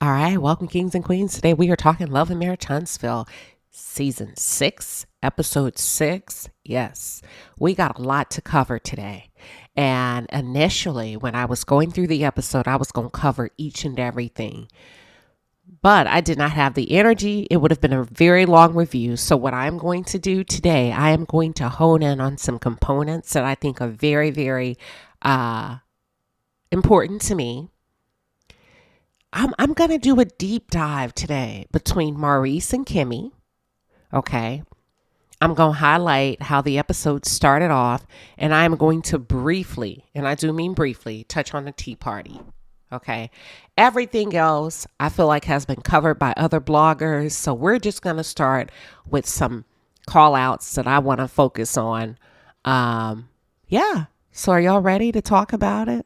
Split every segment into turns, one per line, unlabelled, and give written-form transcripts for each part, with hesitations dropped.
All right, welcome, kings and queens. Today we are talking Love and Marriage Huntsville, season 6, episode 6. Yes, we got a lot to cover today. And initially, when I was going through the episode, I was going to cover each and everything. But I did not have the energy. It would have been a very long review. So, what I'm going to do today, I am going to hone in on some components that I think are very, very important to me. I'm going to do a deep dive today between Maurice and Kimmie. Okay. I'm going to highlight how the episode started off, and I'm going to briefly, and I do mean briefly, touch on the tea party. Okay. Everything else I feel like has been covered by other bloggers. So we're just going to start with some call outs that I want to focus on. Yeah. So are y'all ready to talk about it?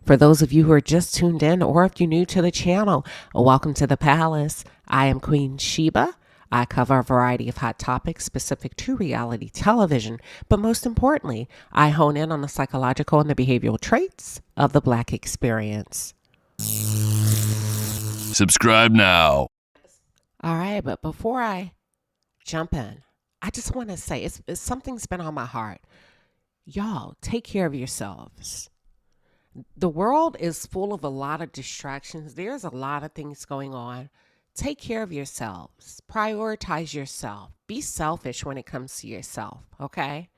For those of you who are just tuned in, or if you're new to the channel, welcome to the palace. I am Queen Sheba. I cover a variety of hot topics specific to reality television, but most importantly, I hone in on the psychological and the behavioral traits of the Black experience.
Subscribe now.
All right, but before I jump in, I just want to say it's something's been on my heart. Y'all, take care of yourselves. The world is full of a lot of distractions. There's a lot of things going on. Take care of yourselves. Prioritize yourself. Be selfish when it comes to yourself, okay?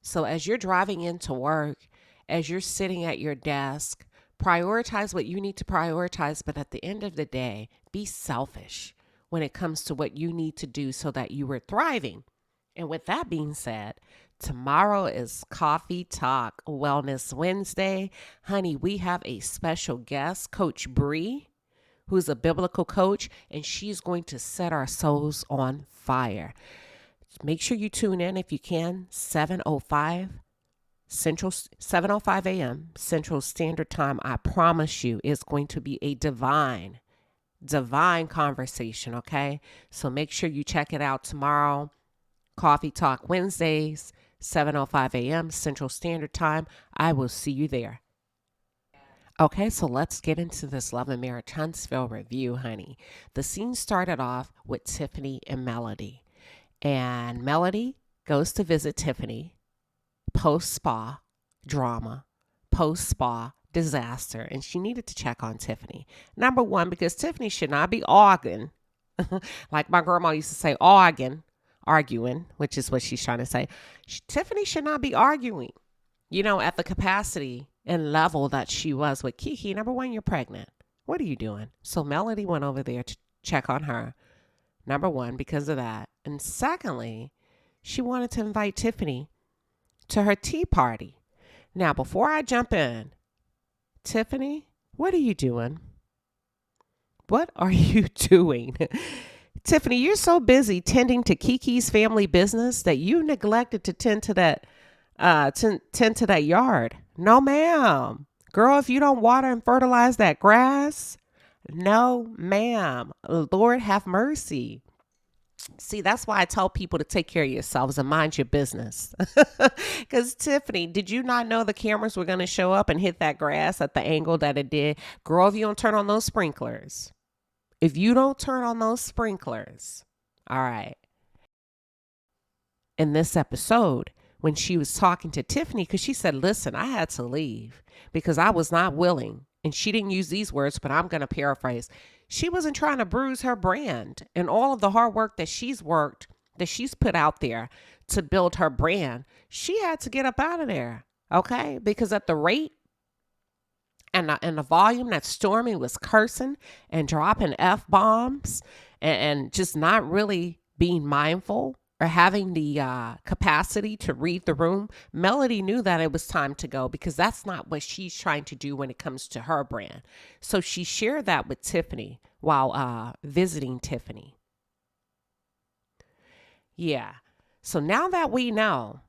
So as you're driving into work, as you're sitting at your desk, prioritize what you need to prioritize, but at the end of the day, be selfish when it comes to what you need to do so that you are thriving. And with that being said, tomorrow is Coffee Talk Wellness Wednesday. Honey, we have a special guest, Coach Bree, who's a biblical coach, and she's going to set our souls on fire. Make sure you tune in if you can, 7:05 a.m. Central Standard Time. I promise you it's going to be a divine conversation, okay? So make sure you check it out tomorrow. Coffee Talk Wednesdays, 7:05 a.m. Central Standard Time. I will see you there. Okay, so let's get into this Love and Marriage Huntsville review, honey. The scene started off with Tiffany and Melody. And Melody goes to visit Tiffany post-spa drama, post-spa disaster. And she needed to check on Tiffany. Number one, because Tiffany should not be arguing. Like my grandma used to say, arguing, which is what she's trying to say. Tiffany should not be arguing, at the capacity and level that she was with Kiki. Number one, you're pregnant. What are you doing? So Melody went over there to check on her. Number one, because of that. And secondly, she wanted to invite Tiffany to her tea party. Now, before I jump in, Tiffany, what are you doing? What are you doing? Tiffany, you're so busy tending to Kiki's family business that you neglected to tend to that yard. No, ma'am. Girl, if you don't water and fertilize that grass, no, ma'am. Lord have mercy. See, that's why I tell people to take care of yourselves and mind your business. Because Tiffany, did you not know the cameras were going to show up and hit that grass at the angle that it did? Girl, if you don't turn on those sprinklers. All right. In this episode, when she was talking to Tiffany, because she said, listen, I had to leave because I was not willing. And she didn't use these words, but I'm going to paraphrase. She wasn't trying to bruise her brand and all of the hard work that she's put out there to build her brand. She had to get up out of there. Okay. Because at the rate and the volume that Stormy was cursing and dropping F-bombs and just not really being mindful or having the capacity to read the room, Melody knew that it was time to go because that's not what she's trying to do when it comes to her brand. So she shared that with Tiffany while visiting Tiffany. Yeah. So now that we know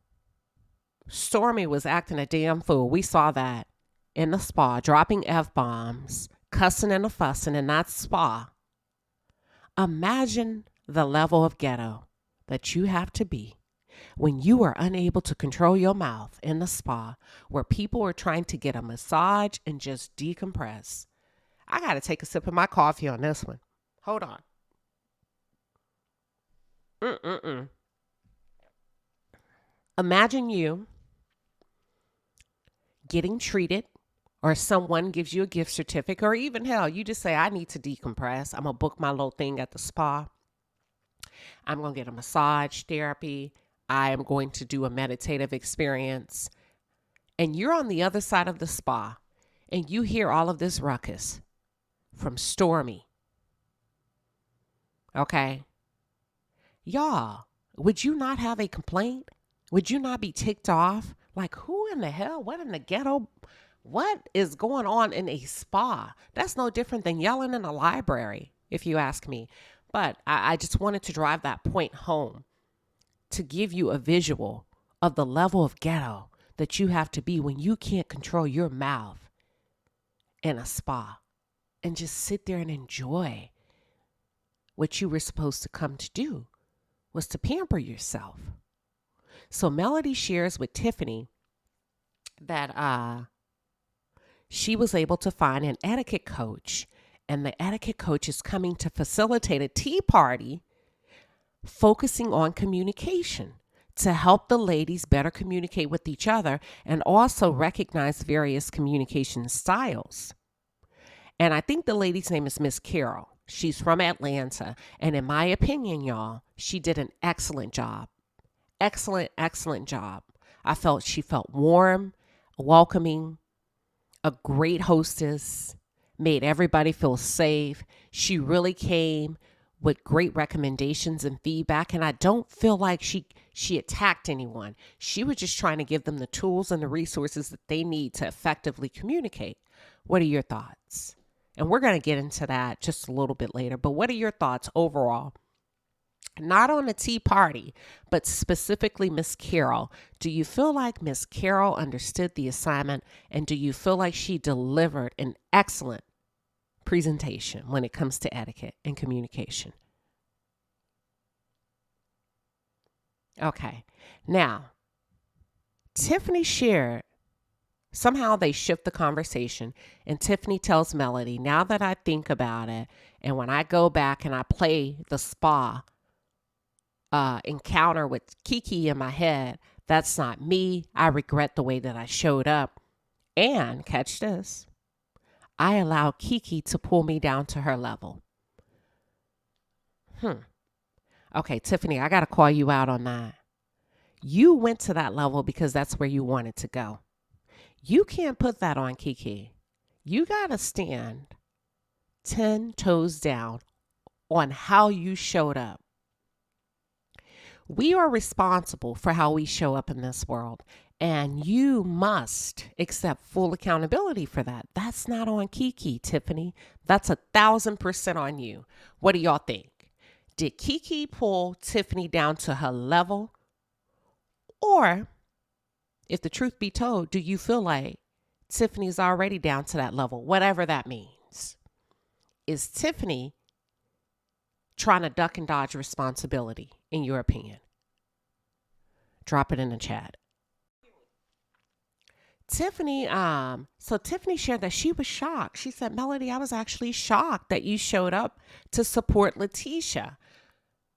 Stormy was acting a damn fool, we saw that in the spa, dropping F-bombs, cussing and fussing in that spa. Imagine the level of ghetto that you have to be when you are unable to control your mouth in the spa where people are trying to get a massage and just decompress. I got to take a sip of my coffee on this one. Hold on. Imagine you getting treated, or someone gives you a gift certificate, or even hell, you just say, I need to decompress. I'm going to book my little thing at the spa. I'm going to get a massage therapy. I am going to do a meditative experience. And you're on the other side of the spa and you hear all of this ruckus from Stormy. Okay. Y'all, would you not have a complaint? Would you not be ticked off? Like, who in the hell? What in the ghetto? What is going on in a spa? That's no different than yelling in a library, if you ask me. But I just wanted to drive that point home to give you a visual of the level of ghetto that you have to be when you can't control your mouth in a spa and just sit there and enjoy what you were supposed to come to do, was to pamper yourself. So Melody shares with Tiffany that she was able to find an etiquette coach, and the etiquette coach is coming to facilitate a tea party focusing on communication to help the ladies better communicate with each other and also recognize various communication styles. And I think the lady's name is Miss Carol. She's from Atlanta. And in my opinion, y'all, she did an excellent job. Excellent job. I felt she felt warm, welcoming, a great hostess, made everybody feel safe. She really came with great recommendations and feedback. And I don't feel like she attacked anyone. She was just trying to give them the tools and the resources that they need to effectively communicate. What are your thoughts? And we're going to get into that just a little bit later. But what are your thoughts overall? Not on the tea party, but specifically Miss Carol. Do you feel like Miss Carol understood the assignment? And do you feel like she delivered an excellent presentation when it comes to etiquette and communication? Okay. Now, Tiffany shared, somehow they shift the conversation, and Tiffany tells Melody, now that I think about it, and when I go back and I play the spa encounter with Kiki in my head, that's not me. I regret the way that I showed up. And catch this, I allowed Kiki to pull me down to her level. Okay, Tiffany, I got to call you out on that. You went to that level because that's where you wanted to go. You can't put that on Kiki. You got to stand 10 toes down on how you showed up. We are responsible for how we show up in this world, and you must accept full accountability for that. That's not on Kiki, Tiffany. That's 1,000% on you. What do y'all think? Did Kiki pull Tiffany down to her level? Or, if the truth be told, do you feel like Tiffany's already down to that level, whatever that means? Is Tiffany trying to duck and dodge responsibility, in your opinion? Drop it in the chat. Tiffany, so Tiffany shared that she was shocked. She said, Melody, I was actually shocked that you showed up to support Letitia.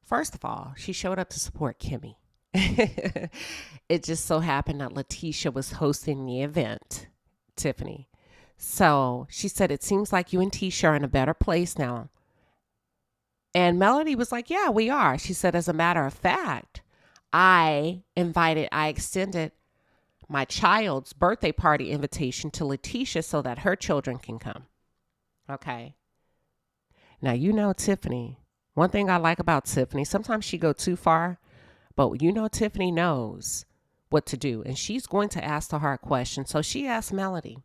First of all, she showed up to support Kimmie. It just so happened that Letitia was hosting the event, Tiffany. So she said, it seems like you and Tisha are in a better place now. And Melody was like, yeah, we are. She said, as a matter of fact, I extended my child's birthday party invitation to Letitia so that her children can come. Okay. Now, you know, Tiffany, one thing I like about Tiffany, sometimes she go too far, but you know, Tiffany knows what to do, and she's going to ask the hard question. So she asked Melody.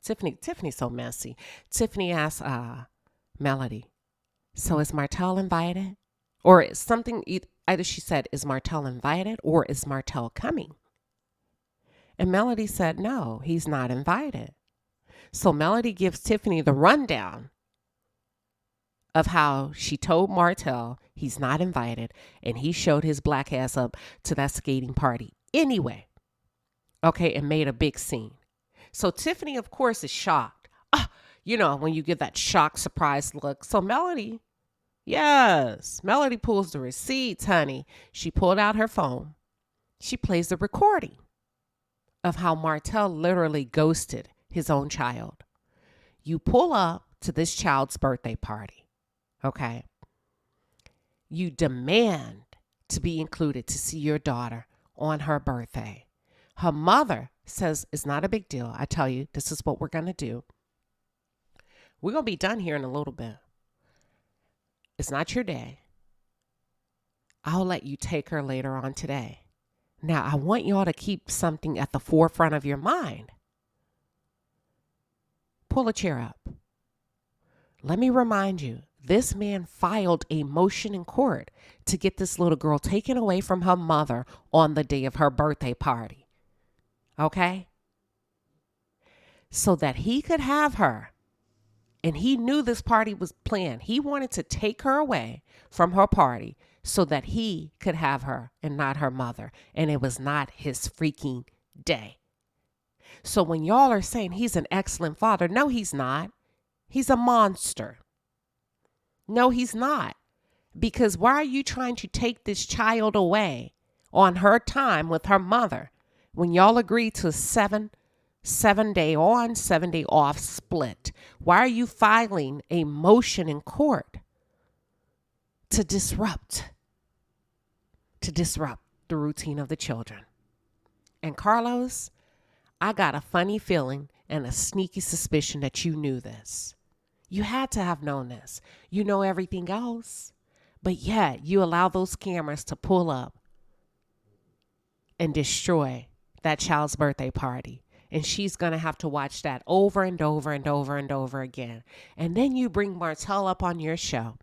Tiffany's so messy. Tiffany asked Melody, so is Martell invited? Or is something, either she said, is Martell invited or is Martell coming? And Melody said, no, he's not invited. So Melody gives Tiffany the rundown of how she told Martell he's not invited, and he showed his black ass up to that skating party anyway. Okay, and made a big scene. So Tiffany, of course, is shocked. when you give that shock, surprise look. So Melody, yes, Melody pulls the receipts, honey. She pulled out her phone. She plays the recording of how Martell literally ghosted his own child. You pull up to this child's birthday party, okay? You demand to be included to see your daughter on her birthday. Her mother says it's not a big deal. I tell you, this is what we're going to do. We're going to be done here in a little bit. It's not your day. I'll let you take her later on today. Now, I want y'all to keep something at the forefront of your mind. Pull a chair up. Let me remind you, this man filed a motion in court to get this little girl taken away from her mother on the day of her birthday party. Okay? So that he could have her. And he knew this party was planned. He wanted to take her away from her party so that he could have her and not her mother. And it was not his freaking day. So when y'all are saying he's an excellent father, no, he's not. He's a monster. No, he's not. Because why are you trying to take this child away on her time with her mother when y'all agreed to a 7-day on, 7-day off split? Why are you filing a motion in court to disrupt the routine of the children? And Carlos, I got a funny feeling and a sneaky suspicion that you knew this. You had to have known this. You know everything else, but yet you allow those cameras to pull up and destroy that child's birthday party. And she's going to have to watch that over and over and over and over again. And then you bring Martell up on your show.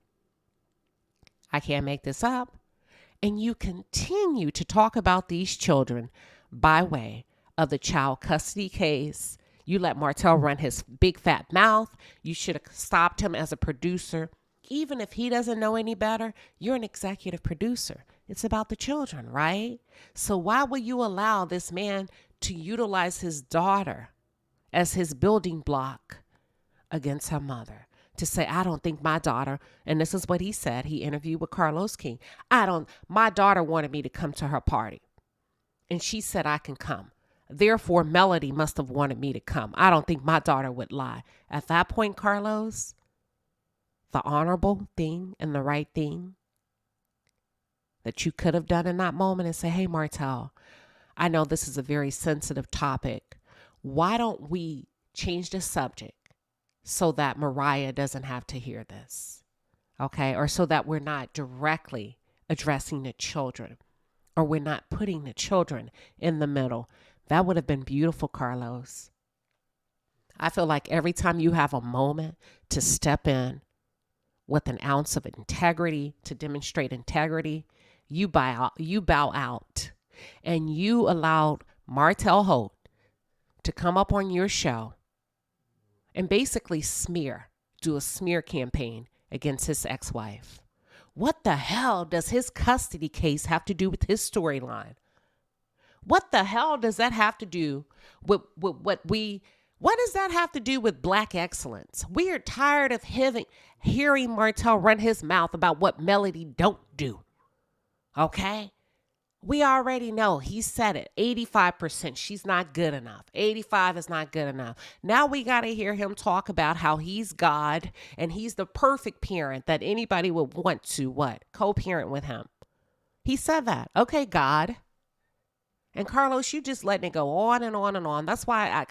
I can't make this up. And you continue to talk about these children by way of the child custody case. You let Martell run his big fat mouth. You should have stopped him as a producer. Even if he doesn't know any better, you're an executive producer. It's about the children, right? So why will you allow this man to utilize his daughter as his building block against her mother? To say, I don't think my daughter, and this is what he said, he interviewed with Carlos King. My daughter wanted me to come to her party. And she said I can come. Therefore, Melody must have wanted me to come. I don't think my daughter would lie. At that point, Carlos, the honorable thing and the right thing that you could have done in that moment is say, hey, Martell, I know this is a very sensitive topic. Why don't we change the subject so that Mariah doesn't have to hear this? Okay? Or so that we're not directly addressing the children, or we're not putting the children in the middle. That would have been beautiful, Carlos. I feel like every time you have a moment to step in with an ounce of integrity, to demonstrate integrity, you bow out. And you allowed Martell Holt to come up on your show and basically do a smear campaign against his ex-wife. What the hell does his custody case have to do with his storyline? What the hell does that have to do with what does that have to do with Black excellence? We are tired of hearing Martell run his mouth about what Melody don't do. Okay? We already know. He said it. 85%. She's not good enough. 85 is not good enough. Now we got to hear him talk about how he's God and he's the perfect parent that anybody would want to co-parent with him. He said that. Okay, God. And Carlos, you just letting it go on and on and on. That's why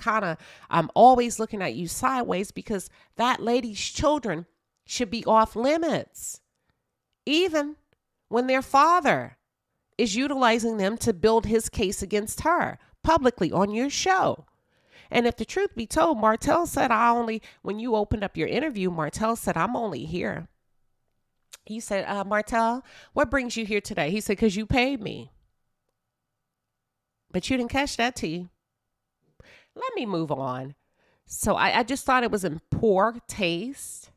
I'm always looking at you sideways, because that lady's children should be off limits. Even when their father is utilizing them to build his case against her publicly on your show. And if the truth be told, Martell said, when you opened up your interview, Martell said, I'm only here. He said, Martell, what brings you here today? He said, because you paid me. But you didn't catch that tea. Let me move on. So I just thought it was in poor taste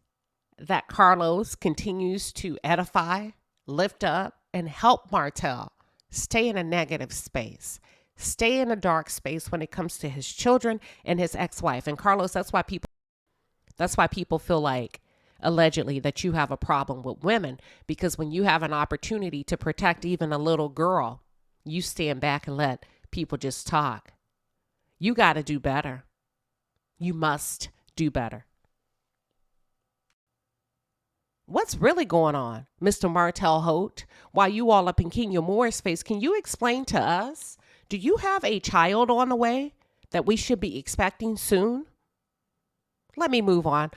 that Carlos continues to edify, lift up, and help Martell stay in a negative space, stay in a dark space when it comes to his children and his ex-wife. And Carlos, that's why people That's why people feel like, allegedly, that you have a problem with women, because when you have an opportunity to protect even a little girl, you stand back and let people just talk. You got to do better. You must do better. What's really going on, Mr. Martel Holt? While you all up in Kenya Moore's face, can you explain to us, do you have a child on the way that we should be expecting soon? Let me move on.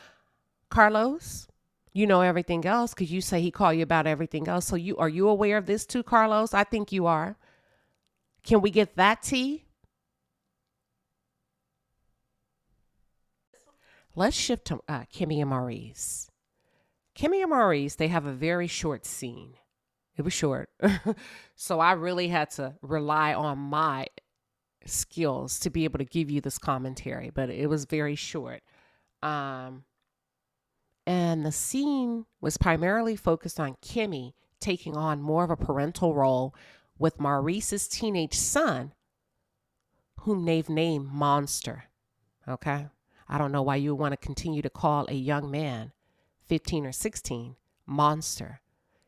Carlos, you know everything else because you say he called you about everything else. So are you aware of this too, Carlos? I think you are. Can we get that tea? Let's shift to Kimmie and Maurice. Kimmie and Maurice, they have a very short scene. It was short. So I really had to rely on my skills to be able to give you this commentary, but it was very short. And the scene was primarily focused on Kimmie taking on more of a parental role with Maurice's teenage son, whom they've named Monster. Okay? I don't know why you want to continue to call a young man, 15 or 16, Monster.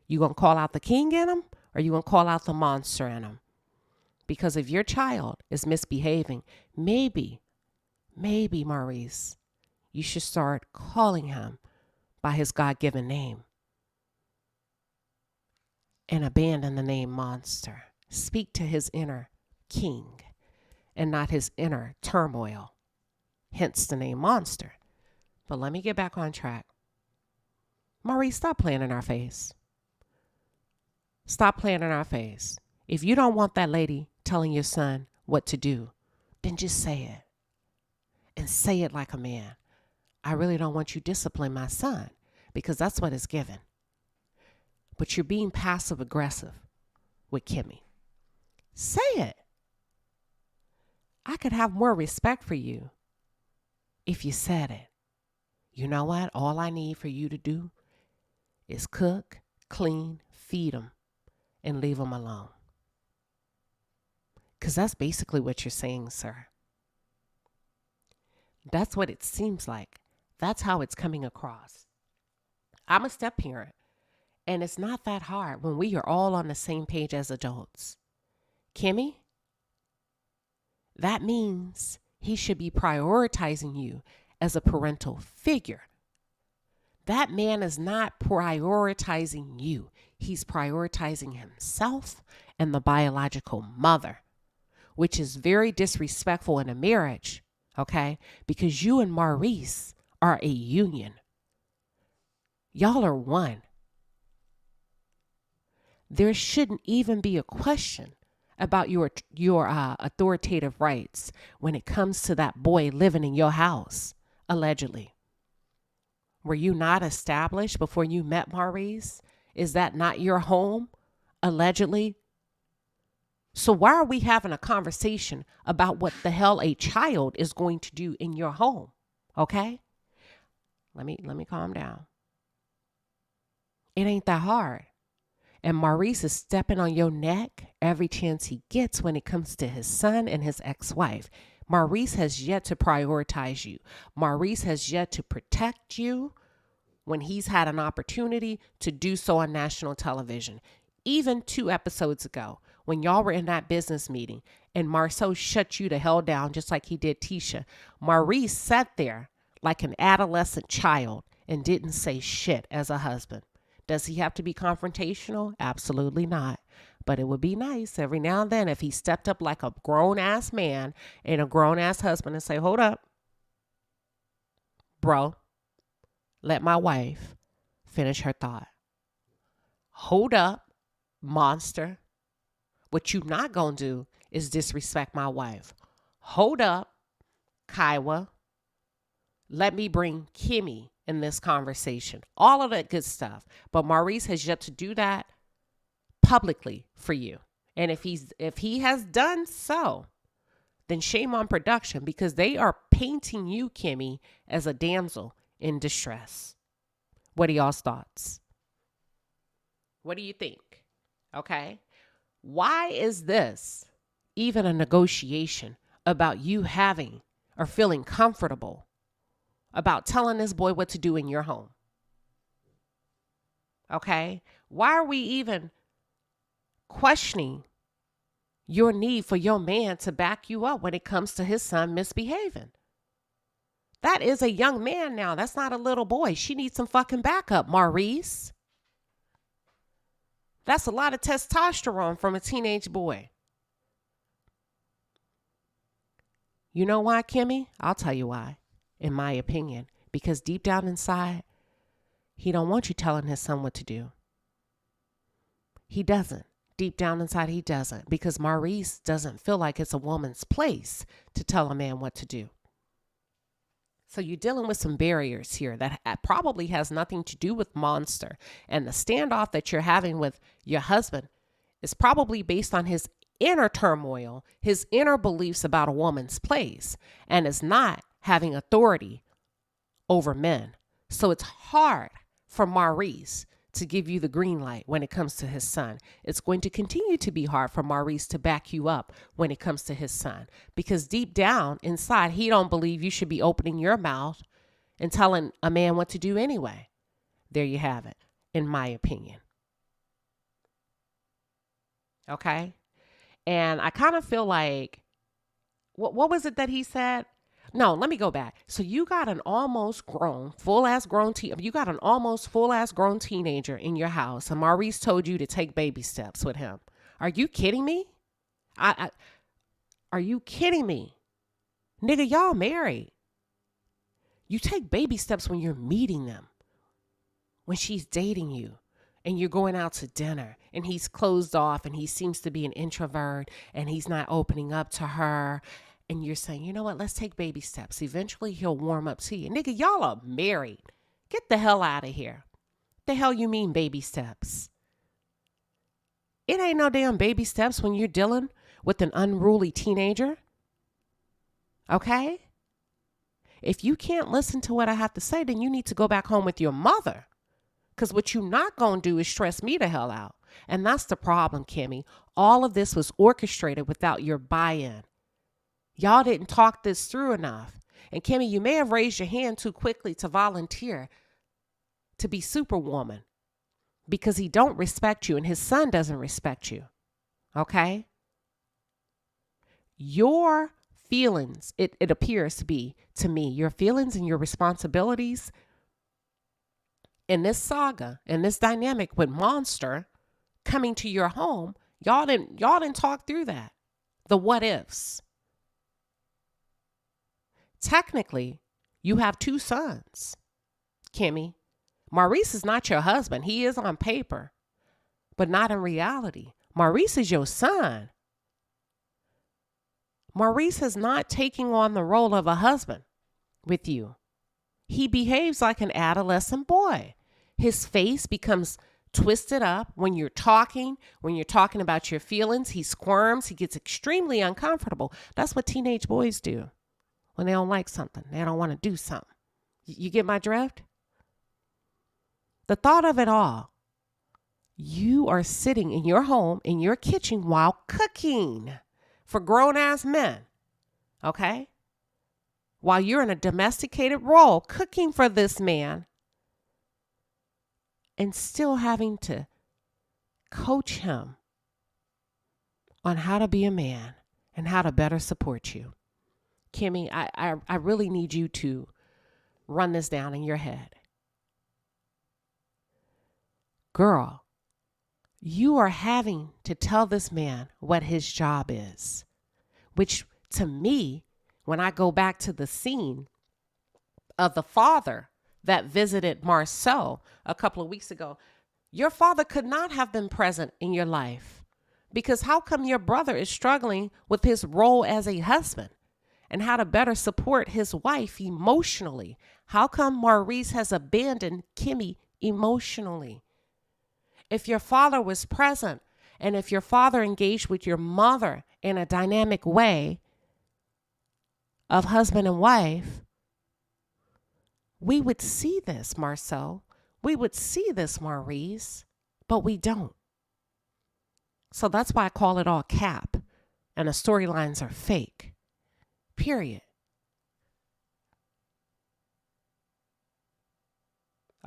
You going to call out the king in him, or you going to call out the monster in him? Because if your child is misbehaving, maybe, Maurice, you should start calling him by his God-given name and abandon the name Monster. Speak to his inner king and not his inner turmoil, hence the name Monster. But let me get back on track. Maurice, stop playing in our face. Stop playing in our face. If you don't want that lady telling your son what to do, then just say it. And say it like a man. I really don't want you to discipline my son, because that's what it's given. But you're being passive aggressive with Kimmie. Say it. I could have more respect for you if you said it. You know what? All I need for you to do is cook, clean, feed them, and leave them alone. Because that's basically what you're saying, sir. That's what it seems like. That's how it's coming across. I'm a step parent, and it's not that hard when we are all on the same page as adults. Kimmie, that means he should be prioritizing you as a parental figure. That man is not prioritizing you. He's prioritizing himself and the biological mother, which is very disrespectful in a marriage, okay? Because you and Maurice are a union. Y'all are one. There shouldn't even be a question about your authoritative rights when it comes to that boy living in your house, allegedly. Were you not established before you met Maurice? Is that not your home, allegedly? So why are we having a conversation about what the hell a child is going to do in your home? Okay? Let me calm down. It ain't that hard. And Maurice is stepping on your neck every chance he gets when it comes to his son and his ex-wife. Maurice has yet to prioritize you. Maurice has yet to protect you when he's had an opportunity to do so on national television. Even 2 episodes ago, when y'all were in that business meeting and Marceau shut you the hell down just like he did Tisha, Maurice sat there like an adolescent child and didn't say shit as a husband. Does he have to be confrontational? Absolutely not. But it would be nice every now and then if he stepped up like a grown-ass man and a grown-ass husband and say, hold up, bro, let my wife finish her thought. Hold up, monster. What you not going to do is disrespect my wife. Hold up, Kaiwa. Let me bring Kimmie in this conversation. All of that good stuff. But Maurice has yet to do that publicly for you. And if he has done so, then shame on production, because they are painting you, Kimmie, as a damsel in distress. What are y'all's thoughts? What do you think? Okay. Why is this even a negotiation about you having or feeling comfortable about telling this boy what to do in your home? Okay? Why are we even questioning your need for your man to back you up when it comes to his son misbehaving? That is a young man now. That's not a little boy. She needs some fucking backup, Maurice. That's a lot of testosterone from a teenage boy. You know why, Kimmie? I'll tell you why, in my opinion. Because deep down inside, he don't want you telling his son what to do. He doesn't. Deep down inside, he doesn't. Because Maurice doesn't feel like it's a woman's place to tell a man what to do. So you're dealing with some barriers here that probably has nothing to do with Monster. And the standoff that you're having with your husband is probably based on his inner turmoil, his inner beliefs about a woman's place, and is not having authority over men. So it's hard for Maurice to give you the green light when it comes to his son. It's going to continue to be hard for Maurice to back you up when it comes to his son, because deep down inside, he don't believe you should be opening your mouth and telling a man what to do anyway. There you have it, in my opinion. Okay? And I kind of feel like, what was it that he said? No, let me go back. So you got an almost grown, full-ass grown teenager in your house, and Maurice told you to take baby steps with him. Are you kidding me? Are you kidding me? Nigga, y'all married. You take baby steps when you're meeting them, when she's dating you, and you're going out to dinner, and he's closed off, and he seems to be an introvert, and he's not opening up to her. And you're saying, you know what, let's take baby steps. Eventually he'll warm up to you. Nigga, y'all are married. Get the hell out of here. The hell you mean baby steps? It ain't no damn baby steps when you're dealing with an unruly teenager. Okay? If you can't listen to what I have to say, then you need to go back home with your mother. Because what you're not going to do is stress me the hell out. And that's the problem, Kimmie. All of this was orchestrated without your buy-in. Y'all didn't talk this through enough. And Kimmie, you may have raised your hand too quickly to volunteer to be Superwoman because he don't respect you and his son doesn't respect you. Okay? Your feelings, it appears to be, to me, your feelings and your responsibilities in this saga, in this dynamic with Monster coming to your home, y'all didn't talk through that. The what ifs. Technically, you have two sons, Kimmie. Maurice is not your husband. He is on paper, but not in reality. Maurice is your son. Maurice is not taking on the role of a husband with you. He behaves like an adolescent boy. His face becomes twisted up when you're talking about your feelings. He squirms. He gets extremely uncomfortable. That's what teenage boys do. When they don't like something, they don't want to do something. You get my drift? The thought of it all, you are sitting in your home, in your kitchen while cooking for grown-ass men, okay? While you're in a domesticated role, cooking for this man and still having to coach him on how to be a man and how to better support you. Kimmie, I really need you to run this down in your head. Girl, you are having to tell this man what his job is, which to me, when I go back to the scene of the father that visited Marcel a couple of weeks ago, your father could not have been present in your life because how come your brother is struggling with his role as a husband? And how to better support his wife emotionally. How come Maurice has abandoned Kimmie emotionally? If your father was present and if your father engaged with your mother in a dynamic way of husband and wife, we would see this, Marcel. We would see this, Maurice, but we don't. So that's why I call it all cap and the storylines are fake. Period.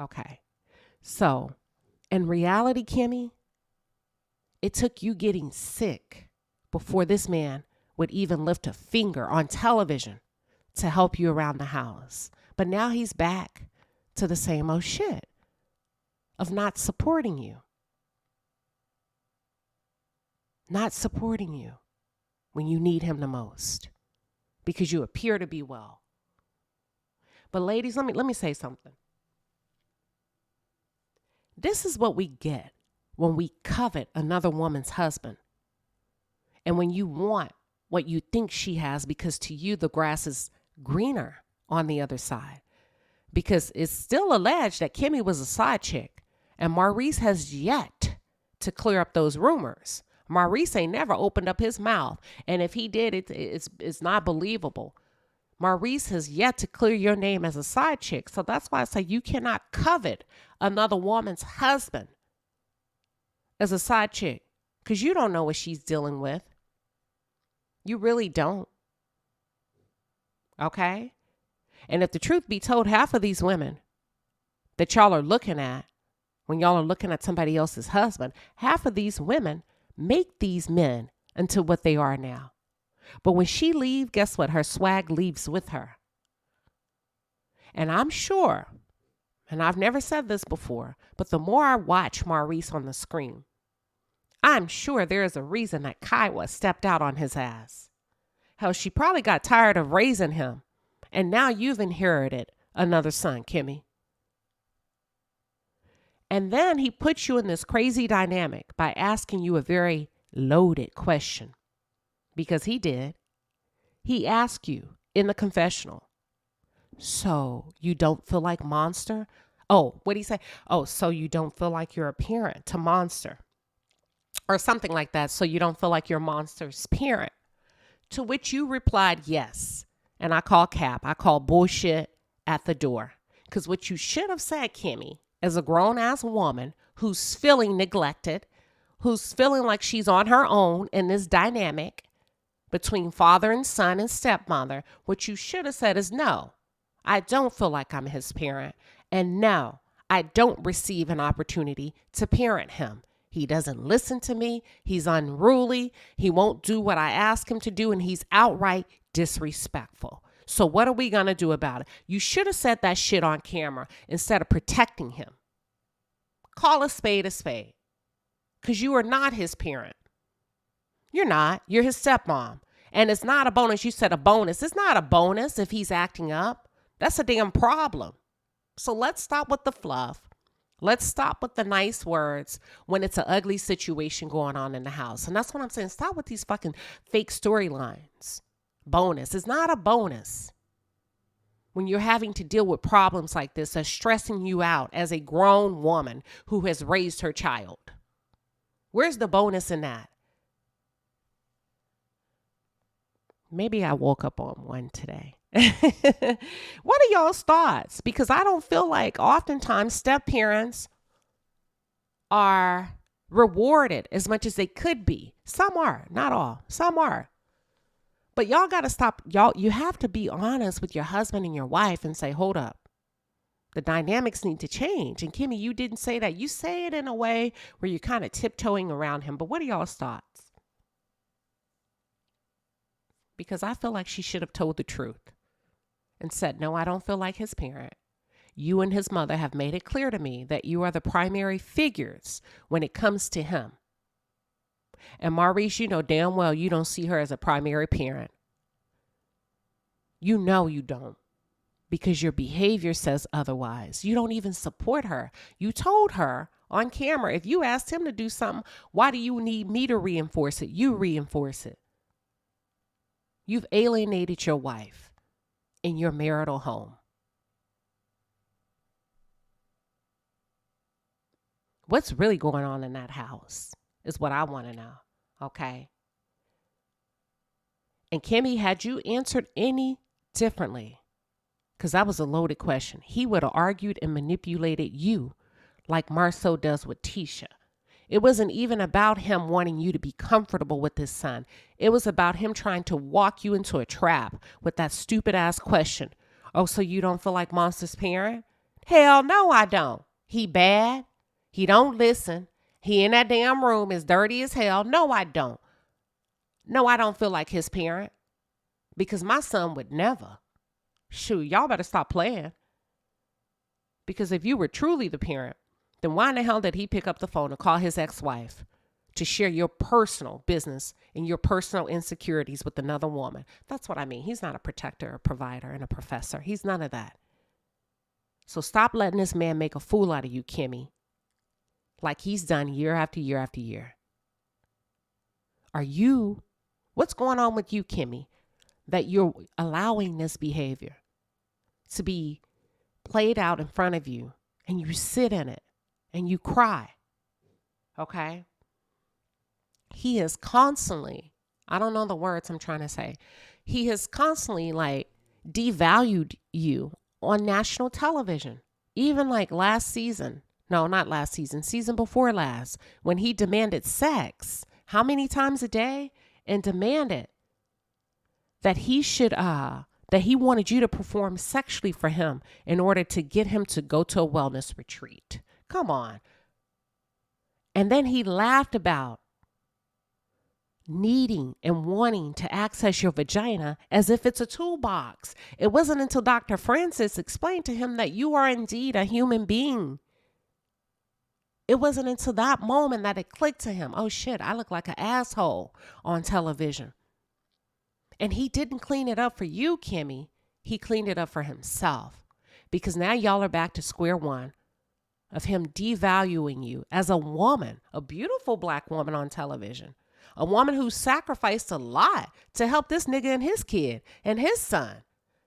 Okay. So in reality, Kimmie, it took you getting sick before this man would even lift a finger on television to help you around the house. But now he's back to the same old shit of not supporting you. Not supporting you when you need him the most because you appear to be well. But ladies, let me say something. This is what we get when we covet another woman's husband. And when you want what you think she has, because to you, the grass is greener on the other side. Because it's still alleged that Kimmie was a side chick. And Maurice has yet to clear up those rumors. Maurice ain't never opened up his mouth. And if he did, it's not believable. Maurice has yet to clear your name as a side chick. So that's why I say you cannot covet another woman's husband as a side chick. Because you don't know what she's dealing with. You really don't. Okay? And if the truth be told, half of these women that y'all are looking at, when y'all are looking at somebody else's husband, half of these women make these men into what they are now. But when she leaves, guess what? Her swag leaves with her. And I'm sure, and I've never said this before, but the more I watch Maurice on the screen, I'm sure there is a reason that Kaiwa stepped out on his ass. Hell, she probably got tired of raising him. And now you've inherited another son, Kimmie. And then he puts you in this crazy dynamic by asking you a very loaded question. Because he did. He asked you in the confessional, so you don't feel like Monster? Oh, what'd he say? Oh, so you don't feel like you're a parent to Monster? Or something like that. So you don't feel like you're Monster's parent? To which you replied, yes. And I call cap. I call bullshit at the door. Because what you should have said, Kimmie, as a grown-ass woman who's feeling neglected, who's feeling like she's on her own in this dynamic between father and son and stepmother, what you should have said is, no, I don't feel like I'm his parent. And no, I don't receive an opportunity to parent him. He doesn't listen to me. He's unruly. He won't do what I ask him to do. And he's outright disrespectful. So what are we going to do about it? You should have said that shit on camera instead of protecting him. Call a spade a spade. Because you are not his parent. You're not. You're his stepmom. And it's not a bonus. You said a bonus. It's not a bonus if he's acting up. That's a damn problem. So let's stop with the fluff. Let's stop with the nice words when it's an ugly situation going on in the house. And that's what I'm saying. Stop with these fucking fake storylines. Bonus. It's not a bonus. When you're having to deal with problems like this that's stressing you out as a grown woman who has raised her child. Where's the bonus in that? Maybe I woke up on one today. What are y'all's thoughts? Because I don't feel like oftentimes step parents are rewarded as much as they could be. Some are, not all. Some are. But y'all got to stop. You have to be honest with your husband and your wife and say, hold up. The dynamics need to change. And Kimmie, you didn't say that. You say it in a way where you're kind of tiptoeing around him. But what are y'all's thoughts? Because I feel like she should have told the truth and said, no, I don't feel like his parent. You and his mother have made it clear to me that you are the primary figures when it comes to him. And Maurice, you know damn well you don't see her as a primary parent. You know you don't. Because your behavior says otherwise. You don't even support her. You told her on camera, if you asked him to do something, why do you need me to reinforce it? You reinforce it. You've alienated your wife in your marital home. What's really going on in that house is what I want to know, okay? And Kimmie, had you answered any differently, because that was a loaded question, he would have argued and manipulated you like Marceau does with Tisha. It wasn't even about him wanting you to be comfortable with his son. It was about him trying to walk you into a trap with that stupid ass question. Oh, so you don't feel like Monster's parent? Hell no, I don't. He bad. He don't listen. He in that damn room is dirty as hell. No, I don't. No, I don't feel like his parent because my son would never. Shoot, y'all better stop playing. Because if you were truly the parent, then why in the hell did he pick up the phone and call his ex-wife to share your personal business and your personal insecurities with another woman? That's what I mean. He's not a protector, a provider, and a professor. He's none of that. So stop letting this man make a fool out of you, Kimmie, like he's done year after year after year. What's going on with you, Kimmie, that you're allowing this behavior to be played out in front of you and you sit in it and you cry? Okay? He is constantly, I don't know the words I'm trying to say. He has constantly like devalued you on national television. Even like last season. No, not last season. Season before last, when he demanded sex. How many times a day? And demanded that he should, that he wanted you to perform sexually for him in order to get him to go to a wellness retreat. Come on. And then he laughed about needing and wanting to access your vagina as if it's a toolbox. It wasn't until Dr. Francis explained to him that you are indeed a human being. It wasn't until that moment that it clicked to him. Oh shit, I look like an asshole on television. And he didn't clean it up for you, Kimmie. He cleaned it up for himself. Because now y'all are back to square one of him devaluing you as a woman, a beautiful black woman on television. A woman who sacrificed a lot to help this nigga and his kid and his son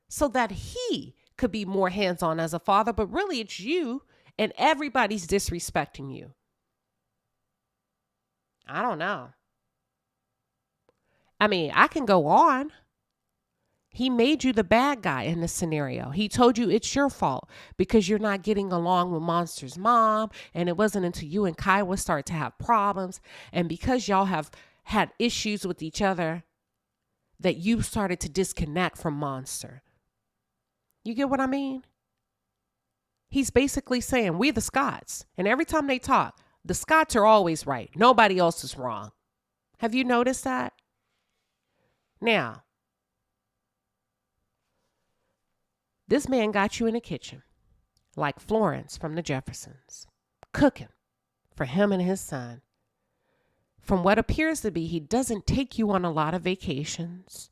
so that he could be more hands-on as a father. But really it's you, and everybody's disrespecting you. I don't know. I mean, I can go on. He made you the bad guy in this scenario. He told you it's your fault because you're not getting along with Monster's mom. And it wasn't until you and Kaiwa start to have problems, and because y'all have had issues with each other, that you started to disconnect from Monster. You get what I mean? He's basically saying, we the Scots. And every time they talk, the Scots are always right. Nobody else is wrong. Have you noticed that? Now, this man got you in the kitchen, like Florence from the Jeffersons, cooking for him and his son. From what appears to be, he doesn't take you on a lot of vacations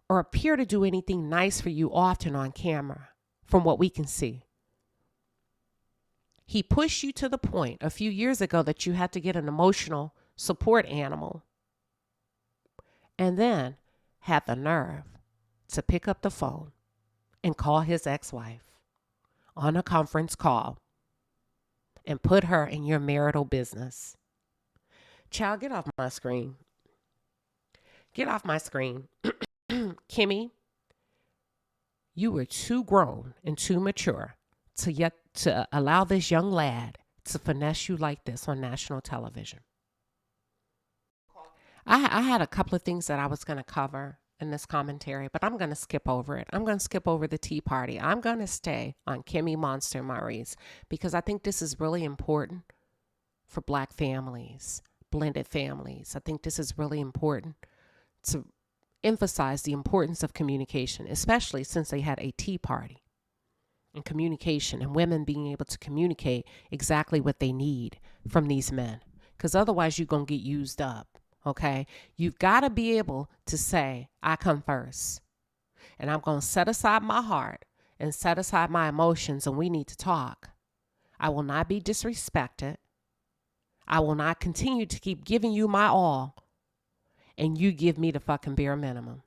or appear to do anything nice for you often on camera, from what we can see. He pushed you to the point a few years ago that you had to get an emotional support animal, and then had the nerve to pick up the phone and call his ex-wife on a conference call and put her in your marital business. Child, get off my screen. Get off my screen. Kimmie, you were too grown and too mature to allow this young lad to finesse you like this on national television. I had a couple of things that I was going to cover in this commentary, but I'm going to skip over it. I'm going to skip over the tea party. I'm going to stay on Kimmie, Monster, Maurice, because I think this is really important for Black families, blended families. I think this is really important to emphasize the importance of communication, especially since they had a tea party. And communication, and women being able to communicate exactly what they need from these men, because otherwise you're going to get used up. Okay, you've got to be able to say, I come first, and I'm going to set aside my heart and set aside my emotions, and we need to talk. I will not be disrespected. I will not continue to keep giving you my all, and you give me the fucking bare minimum.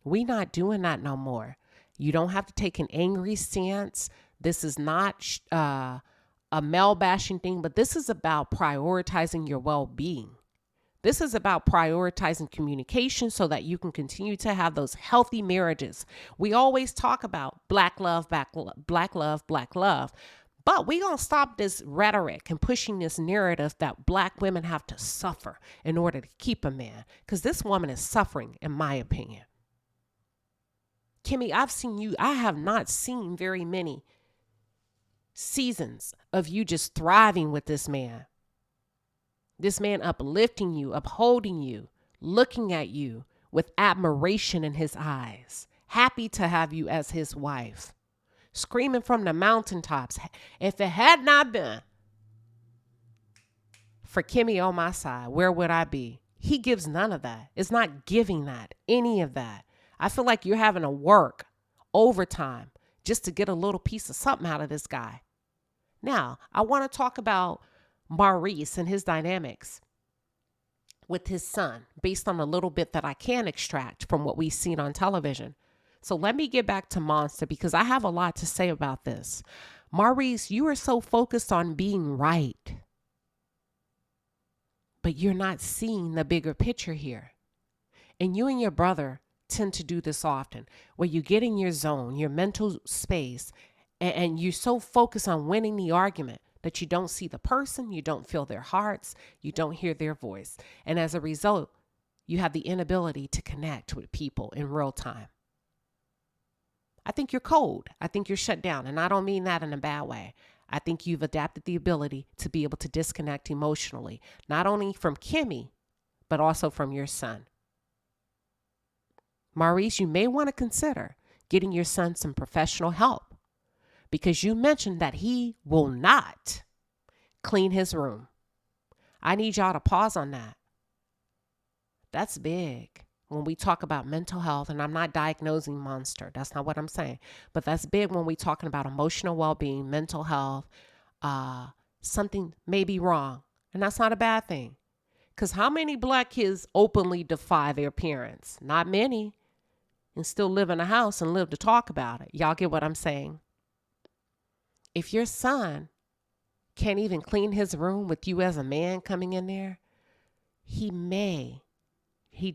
We not doing that no more. You don't have to take an angry stance. This is not a male bashing thing, but this is about prioritizing your well-being. This is about prioritizing communication so that you can continue to have those healthy marriages. We always talk about black love, black love, black love. But we're going to stop this rhetoric and pushing this narrative that Black women have to suffer in order to keep a man. Because this woman is suffering, in my opinion. Kimmie, I have not seen very many seasons of you just thriving with this man. This man uplifting you, upholding you, looking at you with admiration in his eyes, happy to have you as his wife, screaming from the mountaintops, if it had not been for Kimmie on my side, where would I be? He gives none of that. It's not giving that, any of that. I feel like you're having to work overtime just to get a little piece of something out of this guy. Now, I want to talk about Maurice and his dynamics with his son based on a little bit that I can extract from what we've seen on television. So let me get back to Monster because I have a lot to say about this. Maurice, you are so focused on being right, but you're not seeing the bigger picture here. And you and your brother tend to do this often, where you get in your zone, your mental space, and you're so focused on winning the argument that you don't see the person, you don't feel their hearts, you don't hear their voice. And as a result, you have the inability to connect with people in real time. I think you're cold. I think you're shut down. And I don't mean that in a bad way. I think you've adapted the ability to be able to disconnect emotionally, not only from Kimmie, but also from your son. Maurice, you may want to consider getting your son some professional help because you mentioned that he will not clean his room. I need y'all to pause on that. That's big when we talk about mental health, and I'm not diagnosing Monster. That's not what I'm saying. But that's big when we're talking about emotional well-being, mental health. Something may be wrong, and that's not a bad thing. Because how many Black kids openly defy their parents? Not many. And still live in a house and live to talk about it. Y'all get what I'm saying? If your son can't even clean his room with you as a man coming in there, he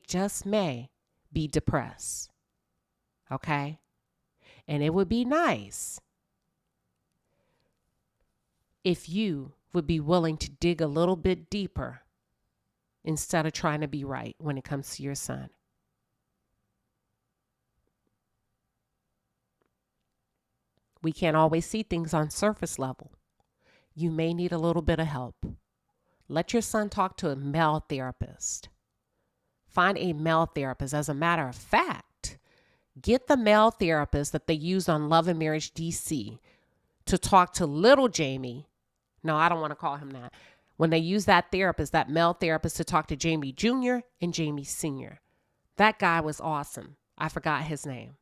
just may be depressed. Okay? And it would be nice if you would be willing to dig a little bit deeper instead of trying to be right when it comes to your son. We can't always see things on surface level. You may need a little bit of help. Let your son talk to a male therapist. Find a male therapist. As a matter of fact, get the male therapist that they used on Love and Marriage DC to talk to little Jamie. No, I don't want to call him that. When they use that therapist, that male therapist, to talk to Jamie Jr. and Jamie Sr. That guy was awesome. I forgot his name.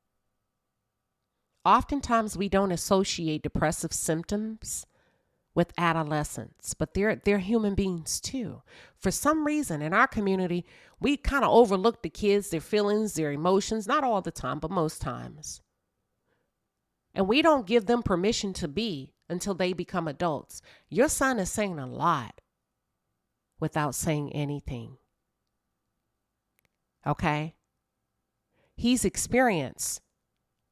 Oftentimes, we don't associate depressive symptoms with adolescents, but they're human beings too. For some reason, in our community, we kind of overlook the kids, their feelings, their emotions, not all the time, but most times. And we don't give them permission to be until they become adults. Your son is saying a lot without saying anything. Okay? He's experienced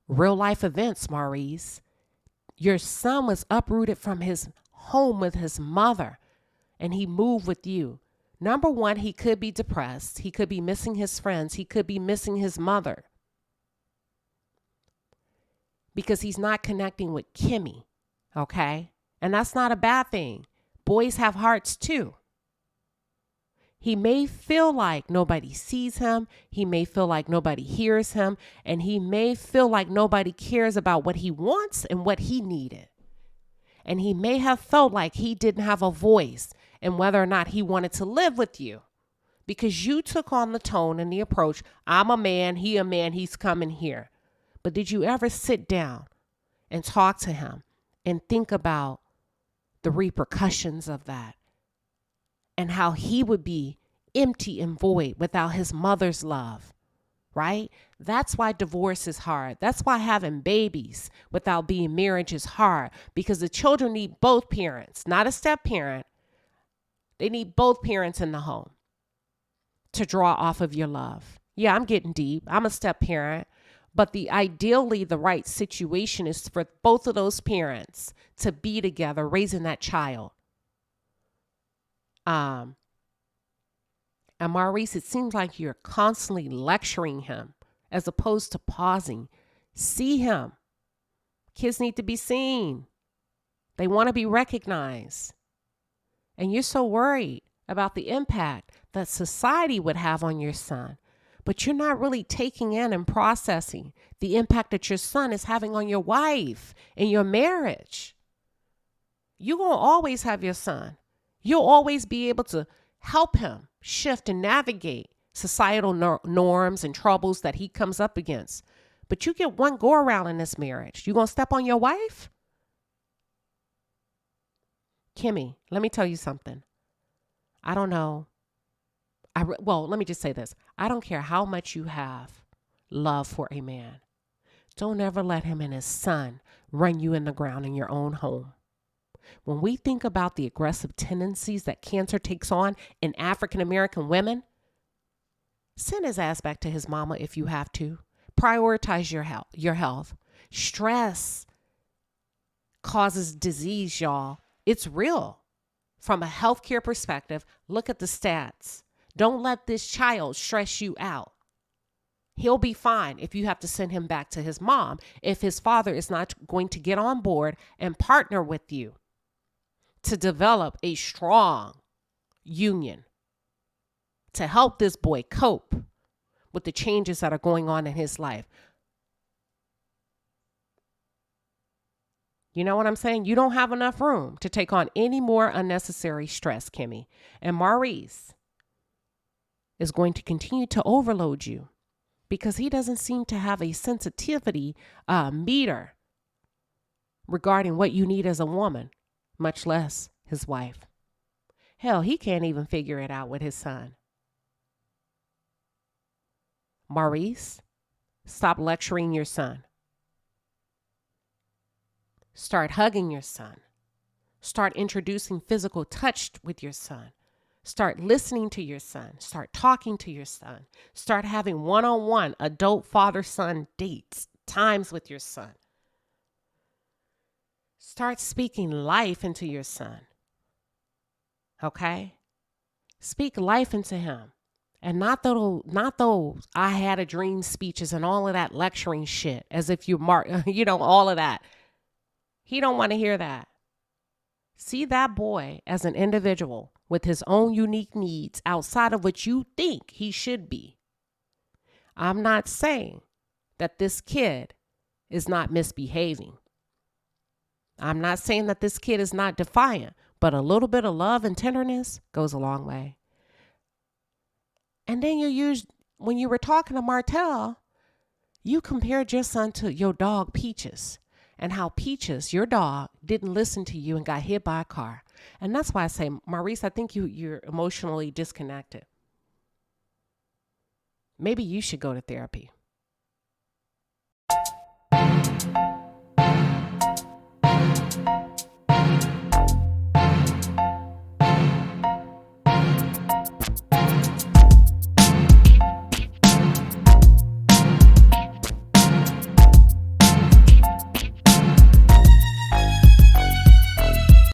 real life events, Maurice. Your son was uprooted from his home with his mother, and he moved with you. Number one, he could be depressed. He could be missing his friends. He could be missing his mother because he's not connecting with Kimmie, okay? And that's not a bad thing. Boys have hearts too. He may feel like nobody sees him. He may feel like nobody hears him. And he may feel like nobody cares about what he wants and what he needed. And he may have felt like he didn't have a voice in whether or not he wanted to live with you because you took on the tone and the approach. I'm a man, he's coming here. But did you ever sit down and talk to him and think about the repercussions of that? And how he would be empty and void without his mother's love, right? That's why divorce is hard. That's why having babies without being married is hard, because the children need both parents, not a step parent. They need both parents in the home to draw off of your love. Yeah, I'm getting deep. I'm a step parent, but ideally the right situation is for both of those parents to be together raising that child. And Maurice, it seems like you're constantly lecturing him as opposed to pausing. See him. Kids need to be seen. They want to be recognized. And you're so worried about the impact that society would have on your son. But you're not really taking in and processing the impact that your son is having on your wife and your marriage. You're going to always have your son. You'll always be able to help him shift and navigate societal norms and troubles that he comes up against. But you get one go around in this marriage. You going to step on your wife? Kimmie, let me tell you something. I don't know. Let me just say this. I don't care how much you have love for a man. Don't ever let him and his son run you in the ground in your own home. When we think about the aggressive tendencies that cancer takes on in African American women, send his ass back to his mama if you have to. Prioritize your health. Stress causes disease, y'all. It's real. From a healthcare perspective, look at the stats. Don't let this child stress you out. He'll be fine if you have to send him back to his mom, if his father is not going to get on board and partner with you to develop a strong union to help this boy cope with the changes that are going on in his life. You know what I'm saying? You don't have enough room to take on any more unnecessary stress, Kimmie. And Maurice is going to continue to overload you because he doesn't seem to have a sensitivity meter regarding what you need as a woman, much less his wife. Hell, he can't even figure it out with his son. Maurice, stop lecturing your son. Start hugging your son. Start introducing physical touch with your son. Start listening to your son. Start talking to your son. Start having one-on-one adult father-son dates, times with your son. Start speaking life into your son. Okay? Speak life into him. And not those I had a dream speeches and all of that lecturing shit as if you all of that. He don't want to hear that. See that boy as an individual with his own unique needs outside of what you think he should be. I'm not saying that this kid is not misbehaving. I'm not saying that this kid is not defiant, but a little bit of love and tenderness goes a long way. And then when you were talking to Martell, you compared your son to your dog Peaches. And how Peaches, your dog, didn't listen to you and got hit by a car. And that's why I say, Maurice, I think you're emotionally disconnected. Maybe you should go to therapy.